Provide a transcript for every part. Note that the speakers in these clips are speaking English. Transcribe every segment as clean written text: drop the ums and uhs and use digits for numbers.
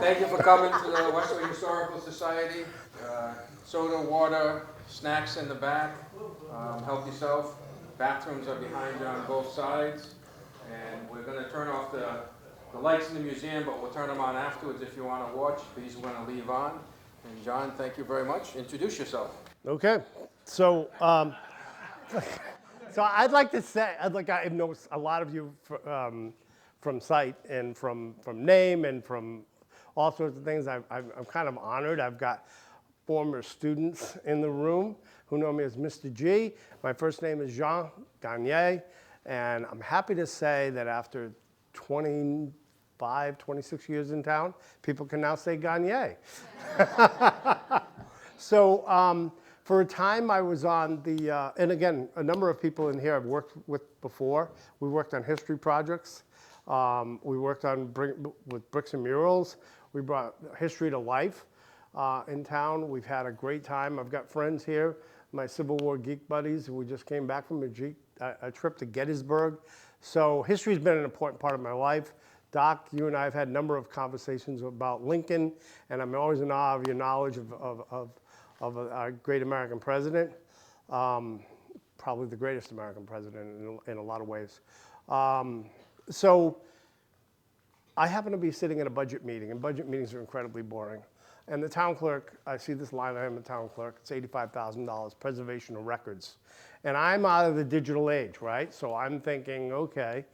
Thank you for coming to the Westerly Historical Society. Soda, water, snacks in the back. Help yourself. Bathrooms are behind you on both sides. And we're going to turn off the lights in the museum, but we'll turn them on afterwards if you want to watch. These we're going to leave on. And John, thank you very much. Introduce yourself. Okay, so so I'd like to say, I know a lot of you from sight and from name and from all sorts of things. I'm kind of honored. I've got former students in the room who know me as Mr. G. My first name is Jean Gagnier, and I'm happy to say that after 25, 26 years in town, people can now say Gagnier. So for a time I was on the, and again, a number of people in here I've worked with before. We worked on history projects. We worked on with Bricks and Murals. We brought history to life in town. We've had a great time. I've got friends here, my Civil War geek buddies. We just came back from a trip to Gettysburg. So history's been an important part of my life. Doc, you and I have had a number of conversations about Lincoln, and I'm always in awe of your knowledge of a great American president, probably the greatest American president in a lot of ways. So I happen to be sitting in a budget meeting, and budget meetings are incredibly boring. And the town clerk, I see this line item, the town clerk, it's $85,000, preservation of records. And I'm out of the digital age, right? So I'm thinking, okay,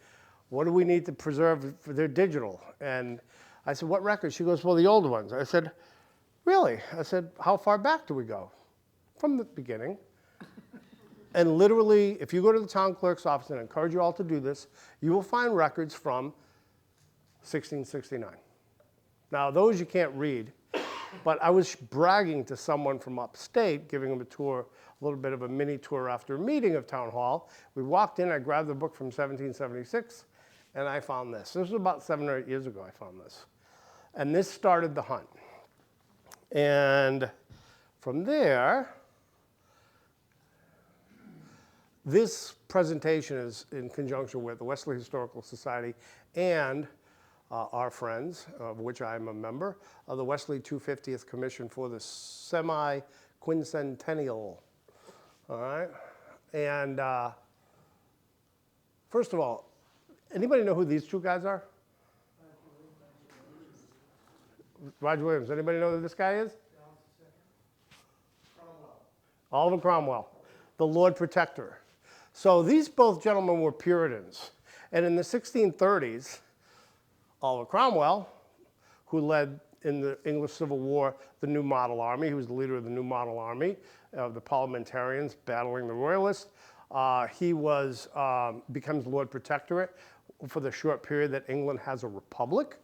what do we need to preserve for their digital? And I said, what records? She goes, well, the old ones. I said, really? I said, how far back do we go? From the beginning. And literally, if you go to the town clerk's office, and I encourage you all to do this, you will find records from 1669. Now, those you can't read, but I was bragging to someone from upstate, giving them a tour, a little bit of a mini tour after a meeting of Town Hall. We walked in, I grabbed the book from 1776, and I found this. This was about 7 or 8 years ago I found this. And this started the hunt. And from there, this presentation is in conjunction with the Westerly Historical Society and our friends, of which I'm a member, of the Westerly 250th Commission for the Semi-Quincentennial. All right? And first of all, anybody know who these two guys are? Roger Williams. Anybody know who this guy is? Oliver Cromwell, the Lord Protector. So these both gentlemen were Puritans. And in the 1630s, Oliver Cromwell, who led in the English Civil War the New Model Army, he was the leader of the New Model Army, of the parliamentarians battling the Royalists. He becomes Lord Protectorate for the short period that England has a republic.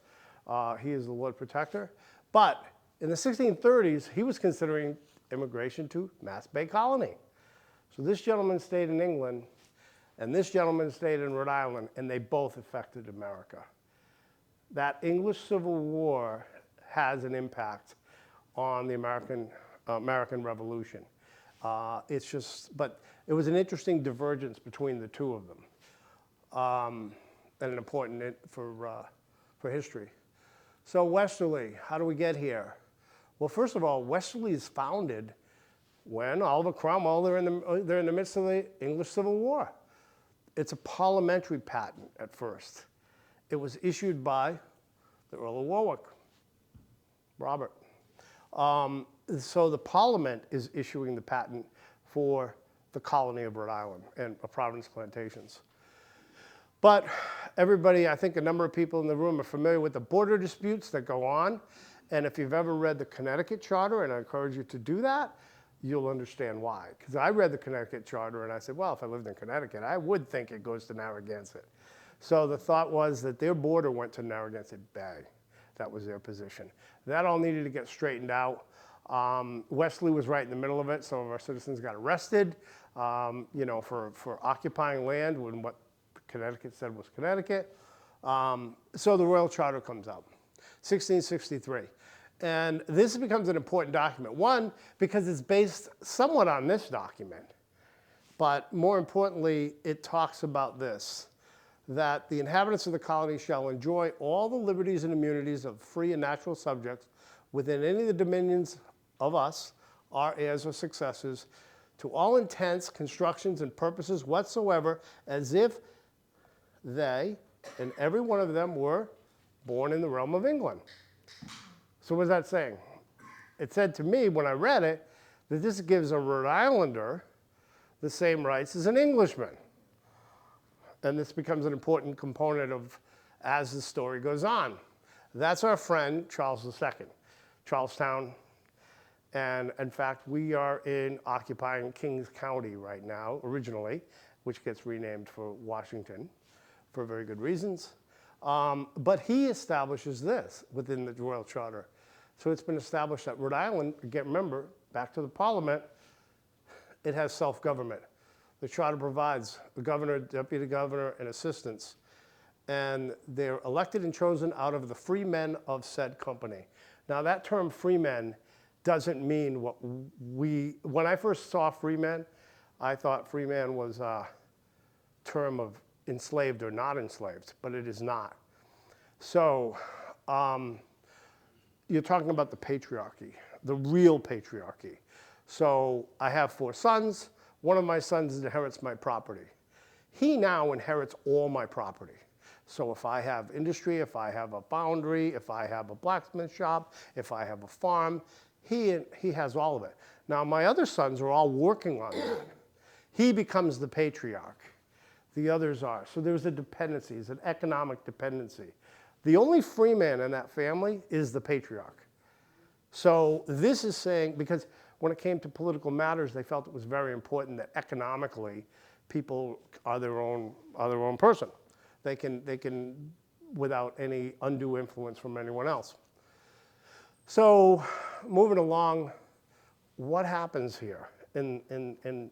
He is the Lord Protector. But in the 1630s, he was considering immigration to Mass Bay Colony. So this gentleman stayed in England, and this gentleman stayed in Rhode Island, and they both affected America. That English Civil War has an impact on the American Revolution. It's just, but it was an interesting divergence between the two of them, and an important for history. So Westerly, how do we get here? Well, first of all, Westerly is founded when Oliver Cromwell, they're in the midst of the English Civil War. It's a parliamentary patent at first. It was issued by the Earl of Warwick, Robert. So the Parliament is issuing the patent for the colony of Rhode Island and Providence Plantations. But everybody, I think a number of people in the room are familiar with the border disputes that go on. And if you've ever read the Connecticut Charter, and I encourage you to do that, you'll understand why. Because I read the Connecticut Charter and I said, well, if I lived in Connecticut, I would think it goes to Narragansett. So the thought was that their border went to Narragansett Bay. That was their position. That all needed to get straightened out. Westerly was right in the middle of it. Some of our citizens got arrested, for occupying land when what Connecticut said was Connecticut. So the Royal Charter comes out, 1663. And this becomes an important document. One, because it's based somewhat on this document. But more importantly, it talks about this. that the inhabitants of the colony shall enjoy all the liberties and immunities of free and natural subjects within any of the dominions of us, our heirs or successors, to all intents, constructions, and purposes whatsoever, as if they, and every one of them, were born in the realm of England. So what is that saying? It said to me when I read it that this gives a Rhode Islander the same rights as an Englishman. And this becomes an important component of as the story goes on. That's our friend Charles II, Charlestown. And in fact, we are in occupying Kings County right now, originally, which gets renamed for Washington for very good reasons. But he establishes this within the Royal Charter. So it's been established that Rhode Island, again, remember, back to the Parliament, it has self-government. The Charter provides the governor, deputy governor, and assistants. And they're elected and chosen out of the free men of said company. Now that term free men doesn't mean what when I first saw free men, I thought free man was a term of enslaved or not enslaved, but it is not. So you're talking about the patriarchy, the real patriarchy. So I have 4 sons. One of my sons inherits my property. He now inherits all my property. So if I have industry, if I have a foundry, if I have a blacksmith shop, if I have a farm, he has all of it. Now my other sons are all working on that. He becomes the patriarch. The others are. So there's a dependency, it's an economic dependency. The only free man in that family is the patriarch. So this is saying, because when it came to political matters, they felt it was very important that economically people are their own person. They can without any undue influence from anyone else. So moving along, what happens here in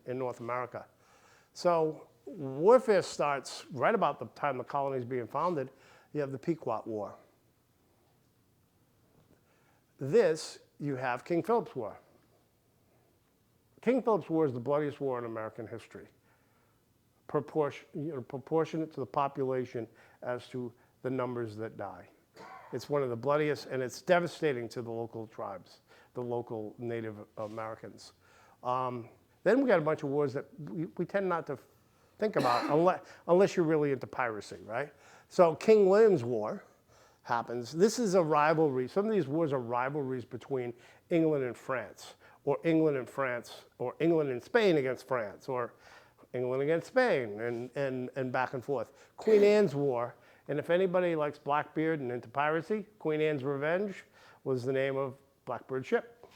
North America? So warfare starts right about the time the colony is being founded. You have the Pequot War. This, you have King Philip's War. King Philip's War is the bloodiest war in American history, proportionate to the population as to the numbers that die. It's one of the bloodiest, and it's devastating to the local tribes, the local Native Americans. Then we got a bunch of wars that we tend not to think about unless you're really into piracy, right? So King William's War happens. This is a rivalry. Some of these wars are rivalries between England and France, or England and France, or England and Spain against France, or England against Spain, and back and forth. Queen Anne's War, and if anybody likes Blackbeard and into piracy, Queen Anne's Revenge was the name of Blackbeard's ship.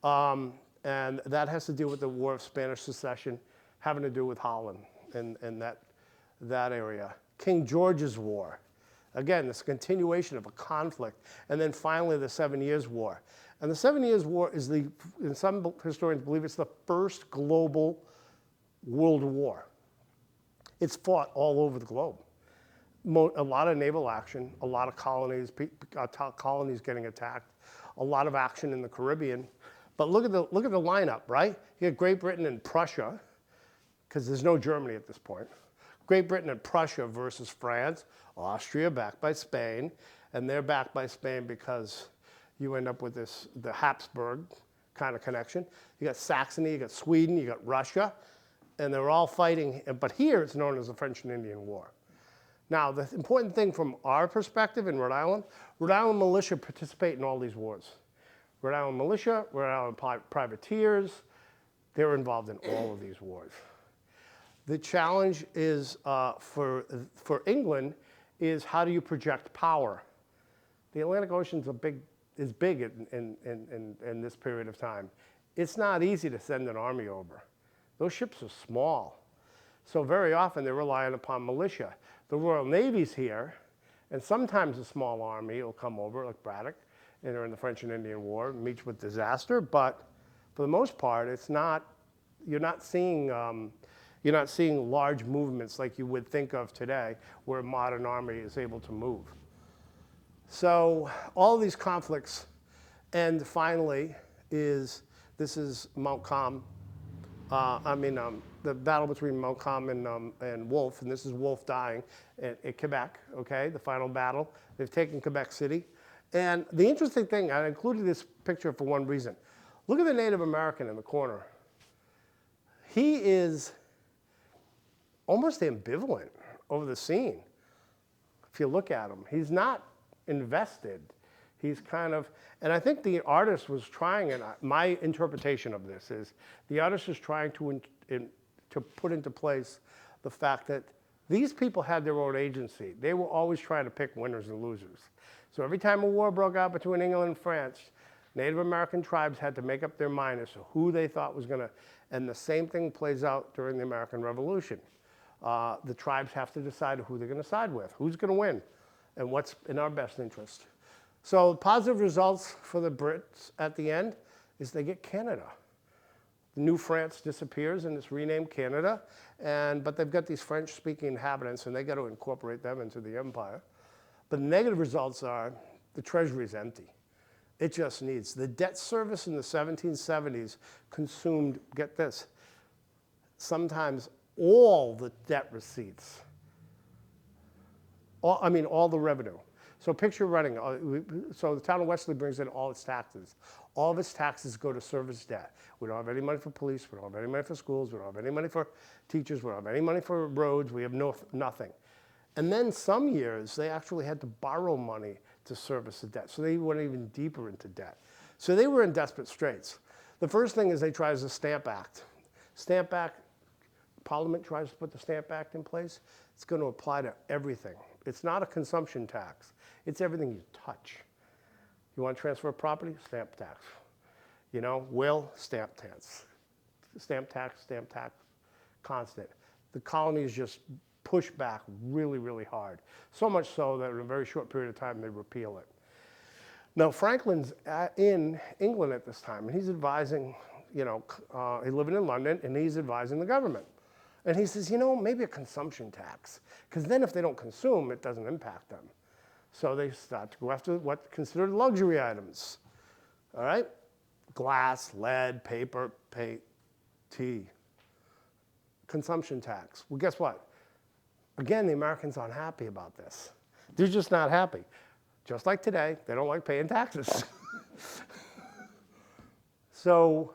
And that has to do with the War of Spanish Succession, having to do with Holland and that area. King George's War. Again, this continuation of a conflict. And then finally, the 7 Years' War. And the 7 Years' War is and some historians believe it's the first global world war. It's fought all over the globe. A lot of naval action, a lot of colonies getting attacked, a lot of action in the Caribbean. But look at the lineup, right? You got Great Britain and Prussia, because there's no Germany at this point. Great Britain and Prussia versus France, Austria backed by Spain, and they're backed by Spain because you end up with the Habsburg kind of connection. You got Saxony, you got Sweden, you got Russia, and they're all fighting, but here it's known as the French and Indian War. Now, the important thing from our perspective in Rhode Island militia participate in all these wars. Rhode Island militia, Rhode Island privateers, they're involved in all of these wars. The challenge is for England is how do you project power? The Atlantic Ocean is big in this period of time. It's not easy to send an army over. Those ships are small. So very often they're relying upon militia. The Royal Navy's here, and sometimes a small army will come over, like Braddock, and they're in the French and Indian War, meets with disaster, but for the most part, you're not seeing large movements like you would think of today, where a modern army is able to move. So all these conflicts, and finally this is Mount Calm. This the battle between Montcalm and Wolfe, and this is Wolfe dying at Quebec, okay, the final battle. They've taken Quebec City. And the interesting thing, I included this picture for one reason. Look at the Native American in the corner. He is almost ambivalent over the scene. If you look at him, he's not invested. He's kind of, and I think the artist was trying, and my interpretation of this is, the artist is trying to put into place the fact that these people had their own agency. They were always trying to pick winners and losers. So every time a war broke out between England and France, Native American tribes had to make up their mind as to who they thought was going to, and the same thing plays out during the American Revolution. The tribes have to decide who they're going to side with, who's going to win, and what's in our best interest. So positive results for the Brits at the end is they get Canada. New France disappears and it's renamed Canada, but they've got these French-speaking inhabitants and they got to incorporate them into the empire. But the negative results are the treasury is empty. It just needs. The debt service in the 1770s consumed, get this, sometimes all the debt receipts, all the revenue. So picture running, so the town of Westerly brings in all its taxes. All of its taxes go to service debt. We don't have any money for police, we don't have any money for schools, we don't have any money for teachers, we don't have any money for roads, we have nothing. And then some years, they actually had to borrow money to service the debt. So they went even deeper into debt. So they were in desperate straits. The first thing is they try the Stamp Act. Stamp Act, Parliament tries to put the Stamp Act in place. It's going to apply to everything. It's not a consumption tax. It's everything you touch. You want to transfer property? Stamp tax. You know, will, stamp tax. Stamp tax, constant. The colonies just push back really, really hard. So much so that in a very short period of time, they repeal it. Now, Franklin's in England at this time, and he's advising, he's living in London, and he's advising the government. And he says, maybe a consumption tax, because then if they don't consume, it doesn't impact them. So they start to go after what's considered luxury items, all right? Glass, lead, paper, paint, tea. Consumption tax. Well, guess what? Again, the Americans aren't happy about this. They're just not happy. Just like today, they don't like paying taxes. So,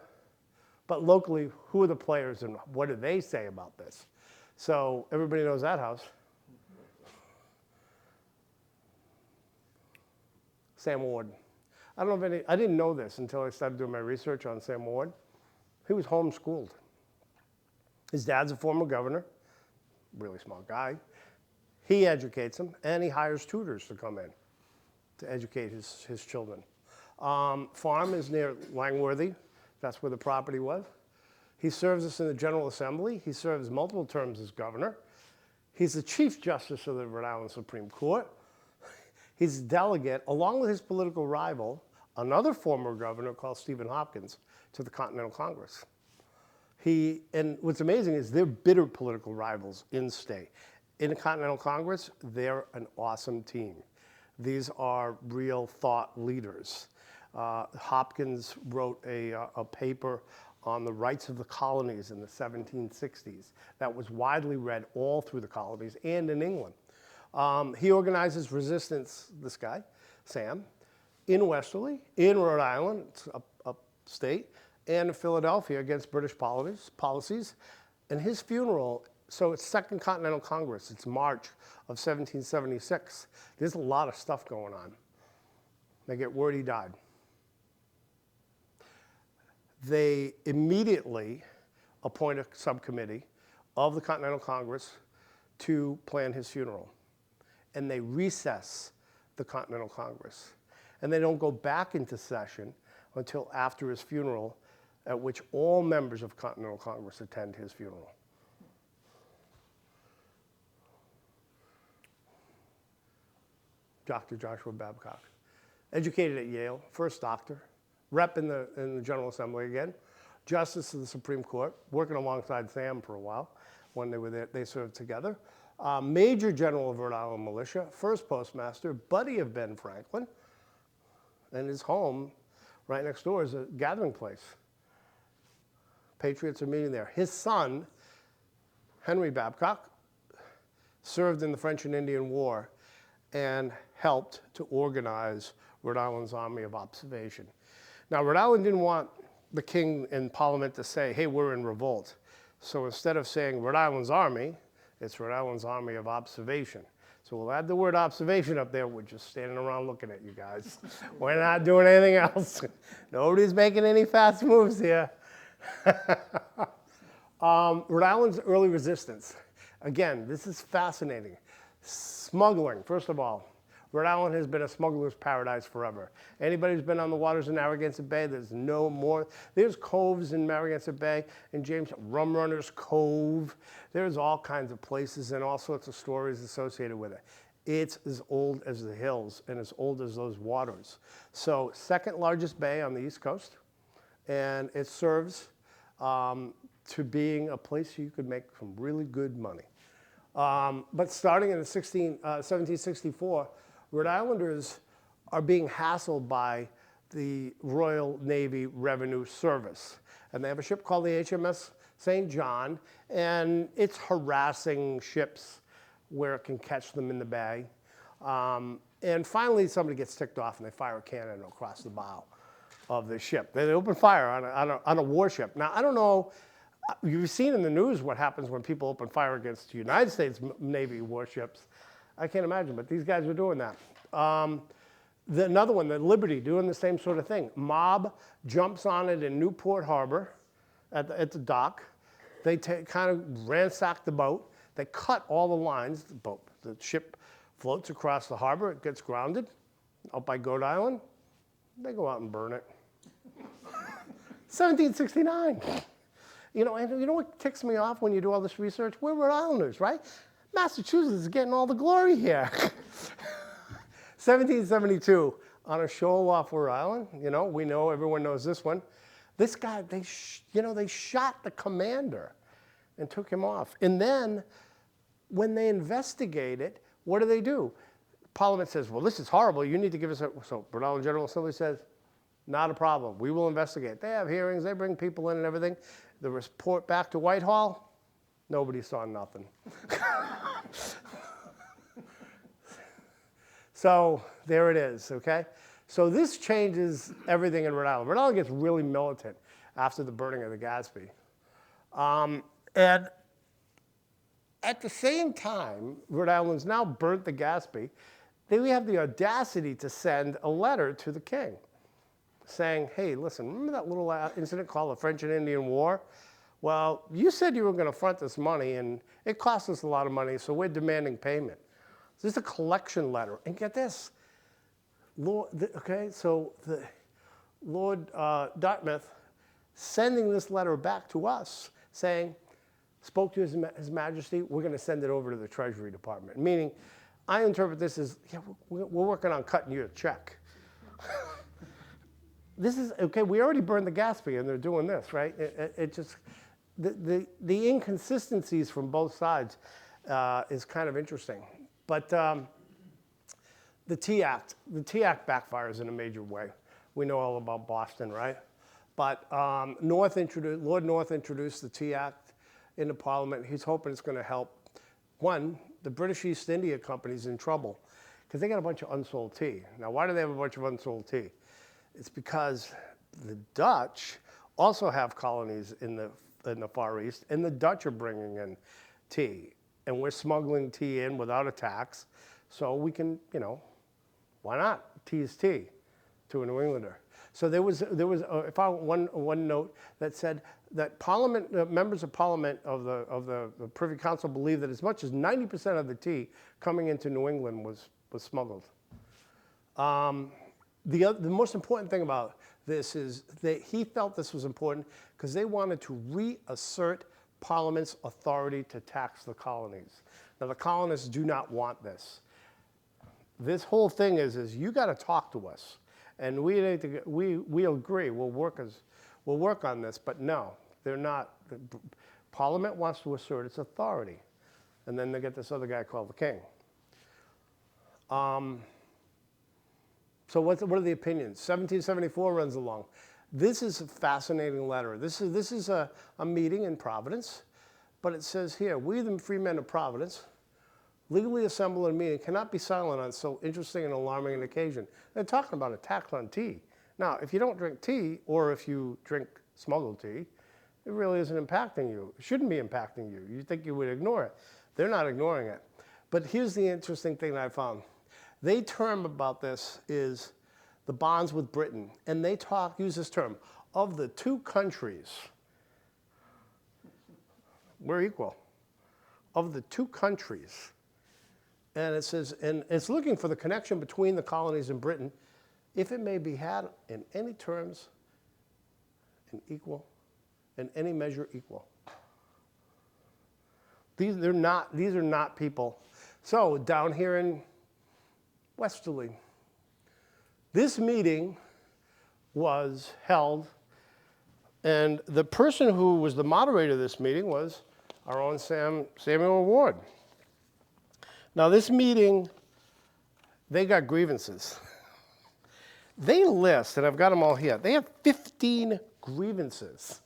but locally, who are the players and what do they say about this? So everybody knows that house. Sam Ward. I don't know if I didn't know this until I started doing my research on Sam Ward. He was homeschooled. His dad's a former governor, really smart guy. He educates him, and he hires tutors to come in to educate his children. Farm is near Langworthy. That's where the property was. He serves us in the General Assembly. He serves multiple terms as governor. He's the Chief Justice of the Rhode Island Supreme Court. He's a delegate, along with his political rival, another former governor called Stephen Hopkins, to the Continental Congress. And what's amazing is they're bitter political rivals in state. In the Continental Congress, they're an awesome team. These are real thought leaders. Hopkins wrote a paper on the rights of the colonies in the 1760s that was widely read all through the colonies and in England. He organizes resistance, this guy, Sam, in Westerly, in Rhode Island, upstate, and in Philadelphia against British policies. And his funeral, so it's Second Continental Congress, it's March of 1776. There's a lot of stuff going on. They get word he died. They immediately appoint a subcommittee of the Continental Congress to plan his funeral. And they recess the Continental Congress. And they don't go back into session until after his funeral, at which all members of Continental Congress attend his funeral. Dr. Joshua Babcock, educated at Yale, first doctor, rep in the General Assembly again, Justice of the Supreme Court, working alongside Sam for a while when they were there, they served together. Major General of Rhode Island Militia, first postmaster, buddy of Ben Franklin, and his home right next door is a gathering place. Patriots are meeting there. His son Henry Babcock served in the French and Indian War and helped to organize Rhode Island's Army of Observation. Now, Rhode Island didn't want the king and parliament to say, hey, we're in revolt. So instead of saying Rhode Island's Army, it's Rhode Island's Army of Observation. So we'll add the word observation up there. We're just standing around looking at you guys. We're not doing anything else. Nobody's making any fast moves here. Rhode Island's early resistance. Again, this is fascinating. Smuggling, first of all. Rhode Island has been a smuggler's paradise forever. Anybody who's been on the waters in Narragansett Bay, there's no more. There's coves in Narragansett Bay, and James Rum Runner's Cove. There's all kinds of places and all sorts of stories associated with it. It's as old as the hills and as old as those waters. So second largest bay on the East Coast, and it serves to being a place you could make some really good money. But starting in 1764, Rhode Islanders are being hassled by the Royal Navy Revenue Service. And they have a ship called the HMS St. John, and it's harassing ships where it can catch them in the bay. And finally, somebody gets ticked off and they fire a cannon across the bow of the ship. They open fire on a warship. Now, I don't know, you've seen in the news what happens when people open fire against United States Navy warships. I can't imagine, but these guys were doing that. Another one, the Liberty, doing the same sort of thing. Mob jumps on it in Newport Harbor at the dock. They kind of ransack the boat. They cut all the lines. The ship floats across the harbor. It gets grounded out by Rhode Island. They go out and burn it. 1769. You know, and you know what ticks me off when you do all this research? We're Rhode Islanders, right? Massachusetts is getting all the glory here. 1772, on a shoal off Rhode Island, you know, everyone knows this one. This guy, they shot the commander and took him off. And then, when they investigate it, what do? Parliament says, well, this is horrible, you need to give us so Rhode Island General Assembly says, not a problem, we will investigate. They have hearings, they bring people in and everything. The report back to Whitehall, nobody saw nothing. So there it is, okay? So this changes everything in Rhode Island. Rhode Island gets really militant after the burning of the Gaspee. And at the same time, Rhode Island's now burnt the Gaspee. Then we have the audacity to send a letter to the king saying, hey, listen, remember that little incident called the French and Indian War? Well, you said you were going to front this money, and it cost us a lot of money, so we're demanding payment. So this is a collection letter. And get this, Lord Dartmouth sending this letter back to us saying, spoke to His Majesty, we're going to send it over to the Treasury Department. Meaning, I interpret this as, yeah, we're working on cutting you a check. This is, okay, we already burned the Gaspee and they're doing this, right? It just, the inconsistencies from both sides is kind of interesting. But the Tea Act backfires in a major way. We know all about Boston, right? But Lord North introduced the Tea Act into Parliament. He's hoping it's going to help. One, the British East India Company's in trouble because they got a bunch of unsold tea. Now, why do they have a bunch of unsold tea? It's because the Dutch also have colonies in the Far East, and the Dutch are bringing in tea. And we're smuggling tea in without a tax, so we can, why not? Tea is tea to a New Englander. So there was I found one note that said that members of Parliament of the Privy Council believe that as much as 90% of the tea coming into New England was smuggled. The most important thing about this is that he felt this was important because they wanted to reassert Parliament's authority to tax the colonies. Now, the colonists do not want this. This whole thing is you got to talk to us, and we agree. We'll work on this, but no, they're not. Parliament wants to assert its authority, and then they get this other guy called the king. So what are the opinions? 1774 runs along. This is a fascinating letter. This is a meeting in Providence. But it says here, we the free men of Providence, legally assembled in a meeting, cannot be silent on so interesting and alarming an occasion. They're talking about a tax on tea. Now, if you don't drink tea, or if you drink smuggled tea, it really isn't impacting you. It shouldn't be impacting you. You'd think you would ignore it. They're not ignoring it. But here's the interesting thing that I found. They term about this is the bonds with Britain, and they use this term, of the two countries, we're equal. Of the two countries. And it says, and it's looking for the connection between the colonies and Britain, if it may be had in any terms, in any measure equal. These are not people. So down here in Westerly, this meeting was held, and the person who was the moderator of this meeting was our own Samuel Ward. Now this meeting, they got grievances. They list, and I've got them all here, they have 15 grievances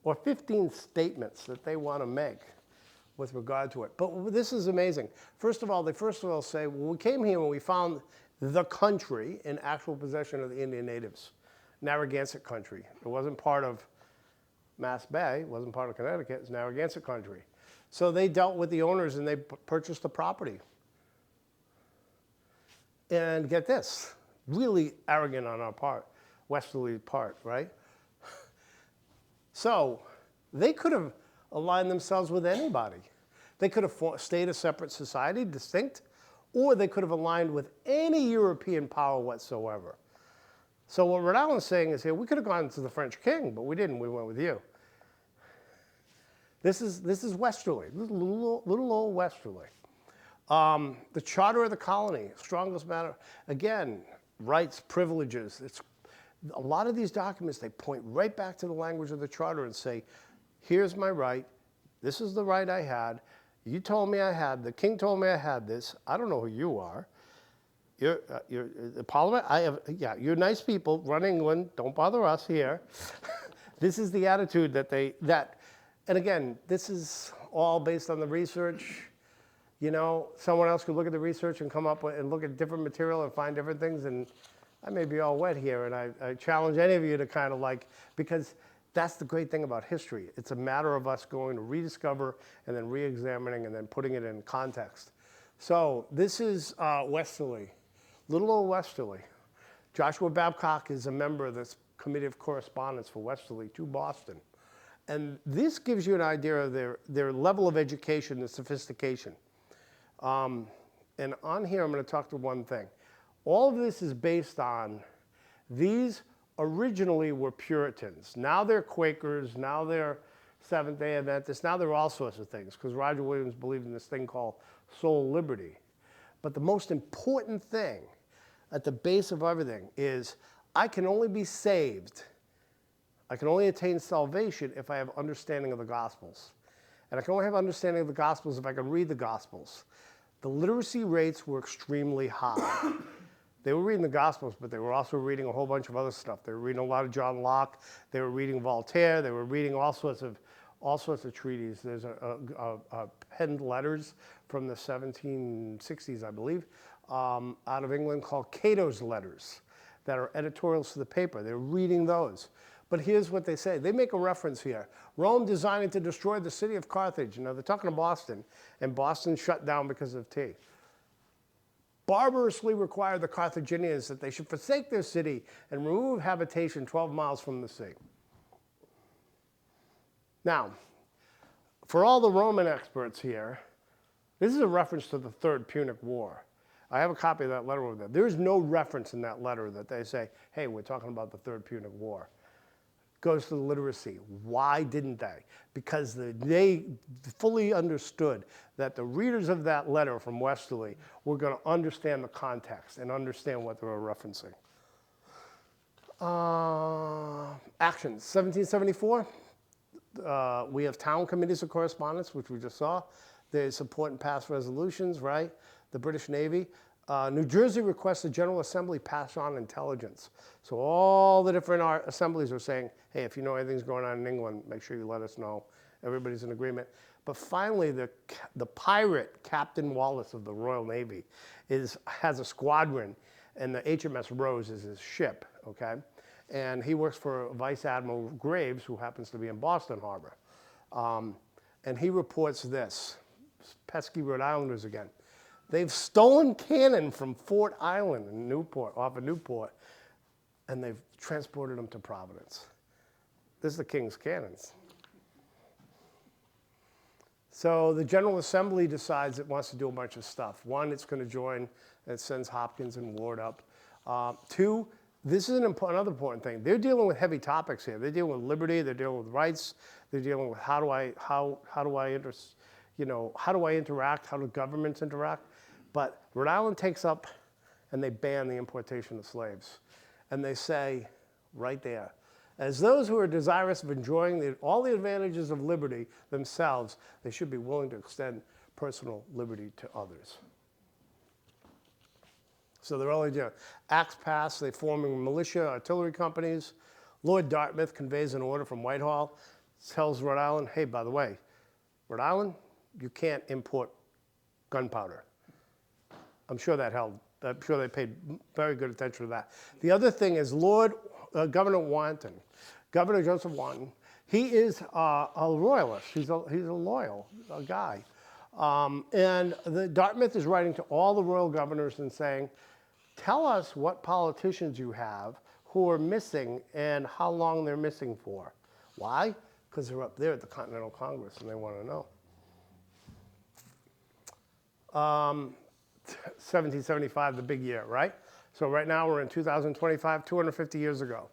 or 15 statements that they want to make with regard to it. But this is amazing. First of all, they say, well, we came here when we found the country in actual possession of the Indian natives, Narragansett country. It wasn't part of Mass Bay, it wasn't part of Connecticut, it's Narragansett country. So they dealt with the owners and they purchased the property. And get this, really arrogant on our part, Westerly's part, right? So they could have aligned themselves with anybody. They could have stayed a separate society, distinct, or they could have aligned with any European power whatsoever. So what Rhode Island's saying is here, we could have gone to the French king, but we didn't, we went with you. This is Westerly, little old Westerly. The charter of the colony, strongest matter, again, rights, privileges. A lot of these documents, they point right back to the language of the charter and say, here's my right, this is the right I had, you told me I had, the king told me I had this, I don't know who you are. You're the parliament, you're nice people, run England, don't bother us here. This is the attitude and again, this is all based on the research. You know, someone else could look at the research and come up with, and look at different material and find different things, and I may be all wet here, and I challenge any of you to kind of because that's the great thing about history. It's a matter of us going to rediscover and then re-examining and then putting it in context. So this is Westerly, little old Westerly. Joshua Babcock is a member of this committee of correspondence for Westerly to Boston. And this gives you an idea of their level of education and sophistication. And on here, I'm going to talk to one thing. All of this is based on, these originally were Puritans. Now they're Quakers, now they're Seventh-day Adventists, now they're all sorts of things, because Roger Williams believed in this thing called soul liberty. But the most important thing at the base of everything is, I can only be saved, I can only attain salvation if I have understanding of the Gospels. And I can only have understanding of the Gospels if I can read the Gospels. The literacy rates were extremely high. They were reading the Gospels, but they were also reading a whole bunch of other stuff. They were reading a lot of John Locke. They were reading Voltaire. They were reading all sorts of treaties. There's penned letters from the 1760s, I believe, out of England called Cato's Letters that are editorials to the paper. They're reading those. But here's what they say. They make a reference here. Rome designing to destroy the city of Carthage. Now, they're talking to Boston, and Boston shut down because of tea. Barbarously required the Carthaginians that they should forsake their city and remove habitation 12 miles from the sea. Now, for all the Roman experts here, this is a reference to the Third Punic War. I have a copy of that letter over there. There is no reference in that letter that they say, hey, we're talking about the Third Punic War. Goes to the literacy. Why didn't they? Because they fully understood that the readers of that letter from Westerly were going to understand the context and understand what they were referencing. Actions. 1774, we have town committees of correspondence, which we just saw. They support and pass resolutions, right? The British Navy. New Jersey requests the General Assembly pass on intelligence. So all the different assemblies are saying, hey, if you know anything's going on in England, make sure you let us know. Everybody's in agreement. But finally, the pirate Captain Wallace of the Royal Navy has a squadron, and the HMS Rose is his ship, okay? And he works for Vice Admiral Graves, who happens to be in Boston Harbor. And he reports this, pesky Rhode Islanders again. They've stolen cannon from Fort Island in Newport, off of Newport, and they've transported them to Providence. This is the King's cannons. So the General Assembly decides it wants to do a bunch of stuff. One, it's going to join, it sends Hopkins and Ward up. Two, this is another important thing. They're dealing with heavy topics here. They're dealing with liberty, they're dealing with rights, they're dealing with how do I interact, how do governments interact. But Rhode Island takes up and they ban the importation of slaves. And they say, right there, as those who are desirous of enjoying all the advantages of liberty themselves, they should be willing to extend personal liberty to others. So they're only doing acts passed, they're forming militia, artillery companies. Lord Dartmouth conveys an order from Whitehall, tells Rhode Island, hey, by the way, Rhode Island, you can't import gunpowder. I'm sure that held. I'm sure they paid very good attention to that. The other thing is Governor Wanton, Governor Joseph Wanton, he is a royalist. He's a loyal guy. And Dartmouth is writing to all the royal governors and saying, tell us what politicians you have who are missing and how long they're missing for. Why? Because they're up there at the Continental Congress and they want to know. 1775, the big year, right? So right now we're in 2025, 250 years ago.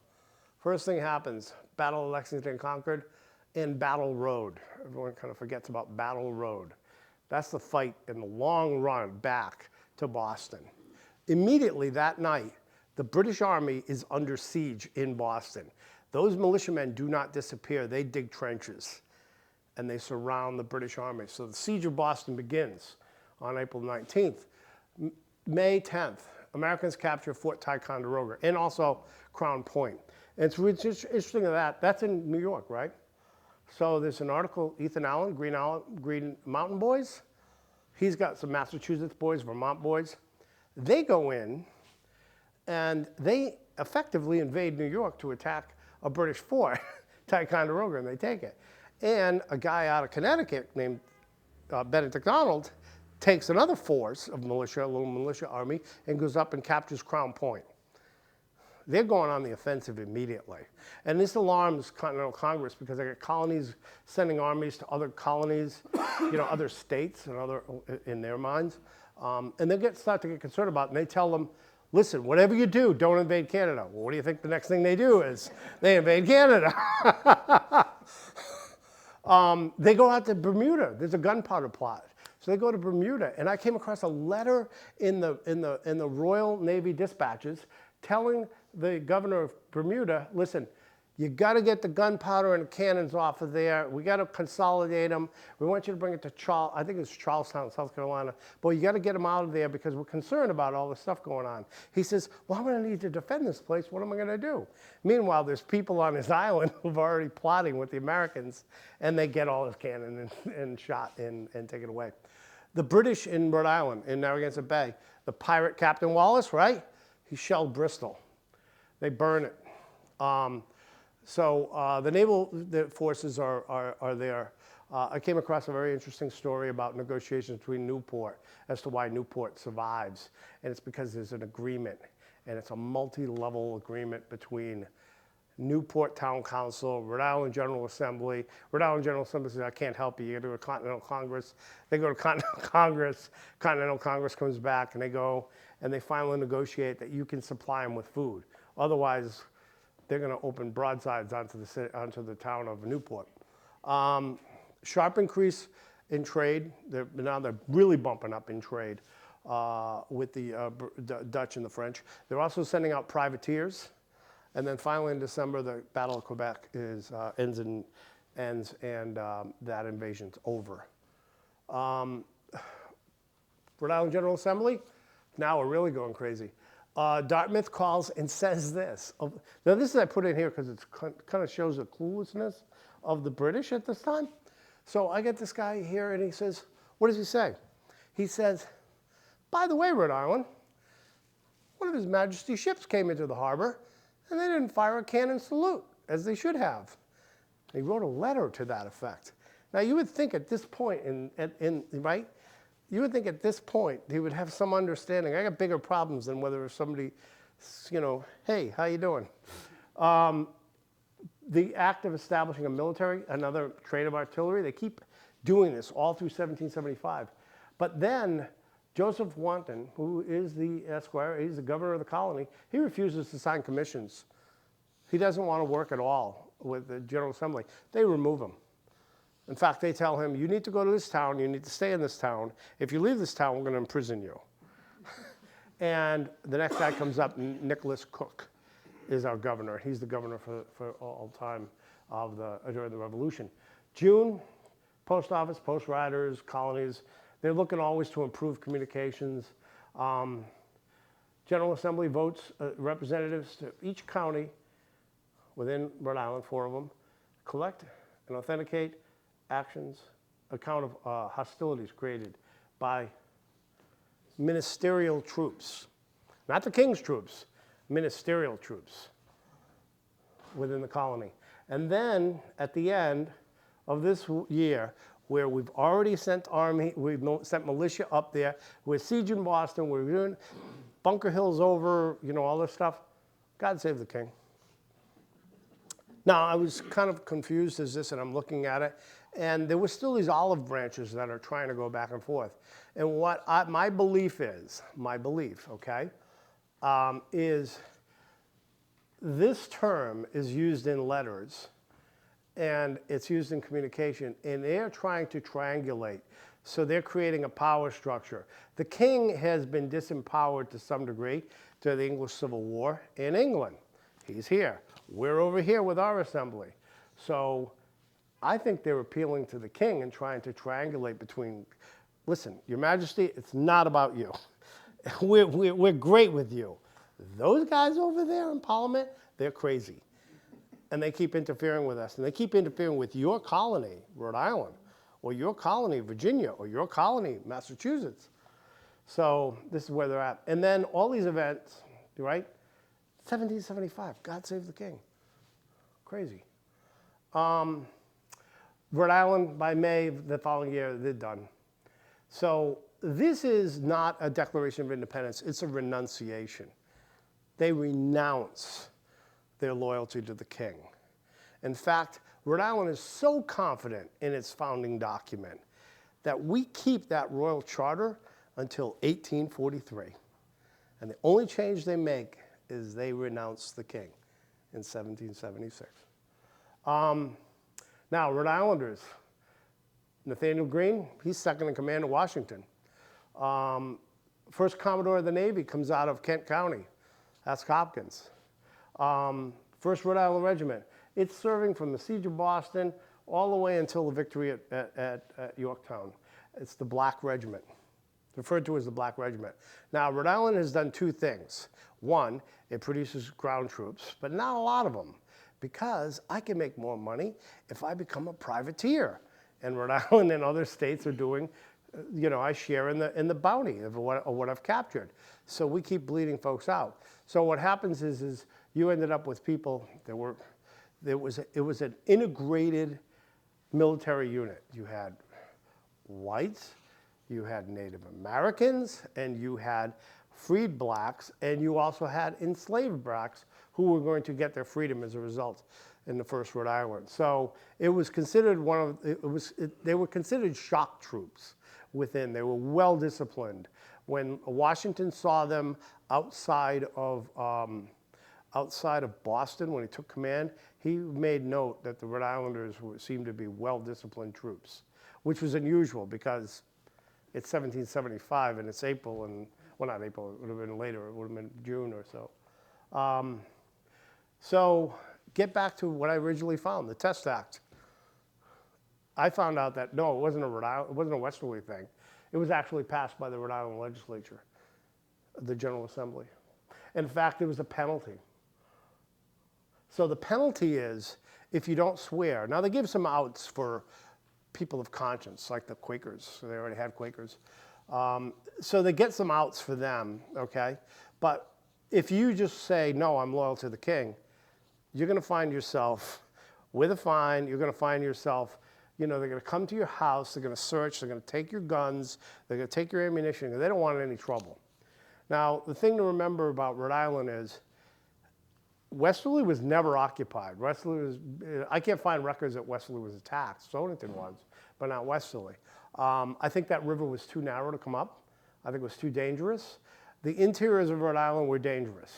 First thing happens, Battle of Lexington and Concord in Battle Road. Everyone kind of forgets about Battle Road. That's the fight in the long run back to Boston. Immediately that night, the British Army is under siege in Boston. Those militiamen do not disappear. They dig trenches and they surround the British Army. So the siege of Boston begins on April 19th. May 10th, Americans capture Fort Ticonderoga and also Crown Point. And it's really just interesting that that's in New York, right? So there's an article, Ethan Allen, Green Mountain Boys. He's got some Massachusetts boys, Vermont boys. They go in and they effectively invade New York to attack a British fort, Ticonderoga, and they take it. And a guy out of Connecticut named Benedict Arnold takes another force of militia, a little militia army, and goes up and captures Crown Point. They're going on the offensive immediately. And this alarms Continental Congress because they get colonies sending armies to other colonies, other states and other in their minds. And they start to get concerned about it, and they tell them, listen, whatever you do, don't invade Canada. Well, what do you think the next thing they do is? They invade Canada. They go out to Bermuda. There's a gunpowder plot. So they go to Bermuda, and I came across a letter in the Royal Navy dispatches telling the governor of Bermuda, listen, you got to get the gunpowder and cannons off of there. We got to consolidate them. We want you to bring it to I think it's Charlestown, South Carolina. But you got to get them out of there because we're concerned about all the stuff going on. He says, well, I'm going to need to defend this place. What am I going to do? Meanwhile, there's people on his island who've already plotting with the Americans, and they get all his cannon and shot and take it away. The British in Rhode Island, in Narragansett Bay, the pirate Captain Wallace, right? He shelled Bristol. They burn it. So the naval forces are there. I came across a very interesting story about negotiations between Newport as to why Newport survives. And it's because there's an agreement. And it's a multi-level agreement between Newport Town Council, Rhode Island General Assembly. Rhode Island General Assembly says, I can't help you. You go to a Continental Congress. They go to Continental Congress. Continental Congress comes back, and they go, and they finally negotiate that you can supply them with food. Otherwise, they're going to open broadsides onto the town of Newport. Sharp increase in trade. Now they're really bumping up in trade with the Dutch and the French. They're also sending out privateers. And then finally in December, the Battle of Quebec ends and that invasion's over. Rhode Island General Assembly, now we're really going crazy. Dartmouth calls and says this. Now this is I put in here because it kind of shows the cluelessness of the British at this time. So I get this guy here and he says, what does he say? He says, by the way, Rhode Island, one of His Majesty's ships came into the harbor and they didn't fire a cannon salute, as they should have. He wrote a letter to that effect. Now you would think at this point, right? You would think at this point he would have some understanding. I got bigger problems than whether somebody, hey, how you doing? The act of establishing a military, another train of artillery, they keep doing this all through 1775. But then Joseph Wanton, who is the Esquire, he's the governor of the colony, he refuses to sign commissions. He doesn't want to work at all with the General Assembly. They remove him. In fact, they tell him, you need to go to this town, you need to stay in this town. If you leave this town, we're going to imprison you. And the next guy comes up, Nicholas Cook is our governor. He's the governor for all time during the Revolution. June, post office, post riders, colonies, they're looking always to improve communications. General Assembly votes representatives to each county within Rhode Island, 4 of them, collect and authenticate actions, account of hostilities created by ministerial troops. Not the king's troops, ministerial troops within the colony. And then at the end of this year, where we've already sent army, we've sent militia up there, we're sieging Boston, we're doing Bunker Hill's over, all this stuff, God save the king. Now, I was kind of confused as this, and I'm looking at it, and there were still these olive branches that are trying to go back and forth. And what my belief is, okay, is this term is used in letters, and it's used in communication, and they're trying to triangulate. So they're creating a power structure. The king has been disempowered to some degree to the English Civil War in England. He's here. We're over here with our assembly. So I think they're appealing to the king and trying to triangulate between, listen, Your Majesty, it's not about you. We're great with you. Those guys over there in Parliament, they're crazy. And they keep interfering with us. And they keep interfering with your colony, Rhode Island, or your colony, Virginia, or your colony, Massachusetts. So this is where they're at. And then all these events, right? 1775, God save the king. Crazy. Rhode Island, by May the following year, they're done. So this is not a declaration of independence, it's a renunciation. They renounce their loyalty to the king. In fact, Rhode Island is so confident in its founding document that we keep that royal charter until 1843. And the only change they make is they renounce the king in 1776. Now, Rhode Islanders, Nathaniel Greene, he's second in command of Washington. First Commodore of the Navy comes out of Kent County. That's Hopkins. First Rhode Island Regiment. It's serving from the siege of Boston all the way until the victory at Yorktown. It's the Black Regiment, referred to as the Black Regiment. Now, Rhode Island has done 2 things. One, it produces ground troops, but not a lot of them, because I can make more money if I become a privateer. And Rhode Island and other states are doing, I share in the bounty of what I've captured. So we keep bleeding folks out. So what happens is you ended up with people that it was an integrated military unit. You had whites, you had Native Americans, and you had freed blacks, and you also had enslaved blacks who were going to get their freedom as a result in the first Rhode Island. So it was considered they were considered shock troops within. They were well disciplined. When Washington saw them outside of Boston, when he took command, he made note that the Rhode Islanders seemed to be well disciplined troops, which was unusual because it's 1775 and it's April, and well, not April, it would have been later, it would have been June or so. So get back to what I originally found, the Test Act. I found out that, no, it wasn't a Westerly thing. It was actually passed by the Rhode Island legislature, the General Assembly. In fact, it was a penalty. So the penalty is if you don't swear. Now, they give some outs for people of conscience, like the Quakers. So they already had Quakers. So they get some outs for them, okay? But if you just say, no, I'm loyal to the king, you're going to find yourself with a fine. You're going to find yourself, they're going to come to your house. They're going to search. They're going to take your guns. They're going to take your ammunition because they don't want any trouble. Now, the thing to remember about Rhode Island is Westerly was never occupied. I can't find records that Westerly was attacked. Stonington was, but not Westerly. I think that river was too narrow to come up. I think it was too dangerous. The interiors of Rhode Island were dangerous.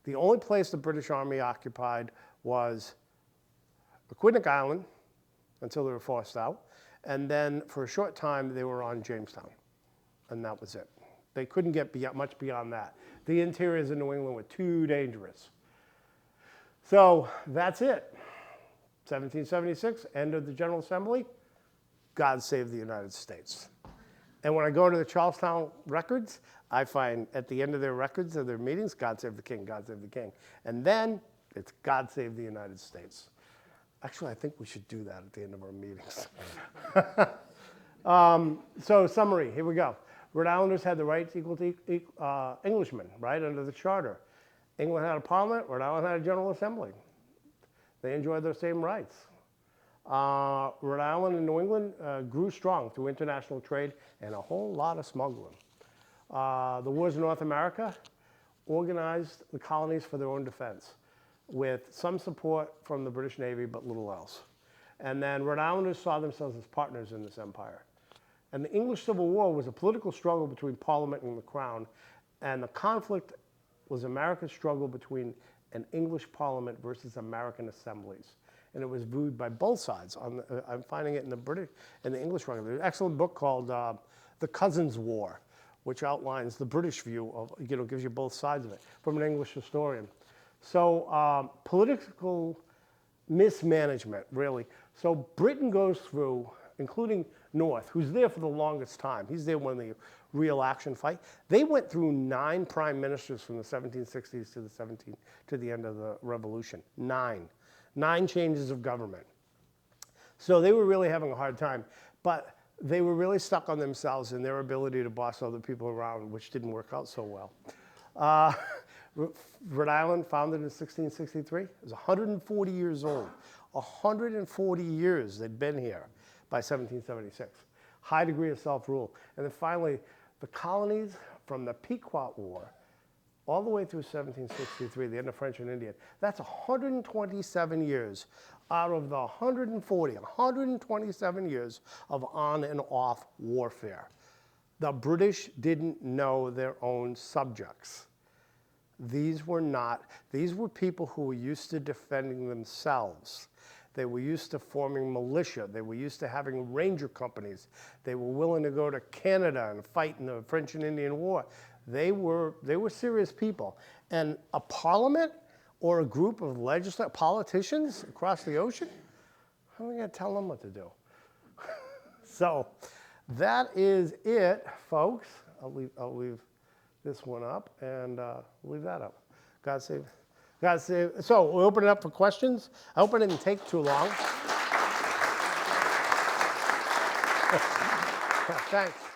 The only place the British Army occupied was Aquidneck Island until they were forced out. And then for a short time, they were on Jamestown. And that was it. They couldn't get much beyond that. The interiors of New England were too dangerous. So that's it. 1776, end of the General Assembly. God save the United States. And when I go to the Charlestown records, I find at the end of their records of their meetings, God save the king, God save the king. And then it's God save the United States. Actually, I think we should do that at the end of our meetings. So summary, here we go. Rhode Islanders had the rights equal to Englishmen, right, under the charter. England had a parliament, Rhode Island had a General Assembly. They enjoyed those same rights. Rhode Island and New England grew strong through international trade and a whole lot of smuggling. The wars in North America organized the colonies for their own defense with some support from the British Navy, but little else. And then Rhode Islanders saw themselves as partners in this empire. And the English Civil War was a political struggle between Parliament and the Crown, and the conflict was America's struggle between an English Parliament versus American assemblies. And it was viewed by both sides. I'm finding it in the English record. There's an excellent book called The Cousins' War, which outlines the British view of, gives you both sides of it, from an English historian. So political mismanagement, really. So Britain goes through, including North, who's there for the longest time. He's there when the real action fight. They went through 9 prime ministers from the 1760s to the end of the Revolution. 9 changes of government. So they were really having a hard time, but they were really stuck on themselves and their ability to boss other people around, which didn't work out so well. Rhode Island, founded in 1663, it was 140 years old. 140 years they'd been here by 1776. High degree of self-rule. And then finally, the colonies from the Pequot War all the way through 1763, the end of French and Indian. That's 127 years out of the 127 years of on and off warfare. The British didn't know their own subjects. These were people who were used to defending themselves. They were used to forming militia. They were used to having ranger companies. They were willing to go to Canada and fight in the French and Indian War. They were serious people. And a parliament or a group of politicians across the ocean, how are we going to tell them what to do? So that is it, folks. I'll leave this one up and leave that up. God save. God save. So we'll open it up for questions. I hope it didn't take too long. Thanks.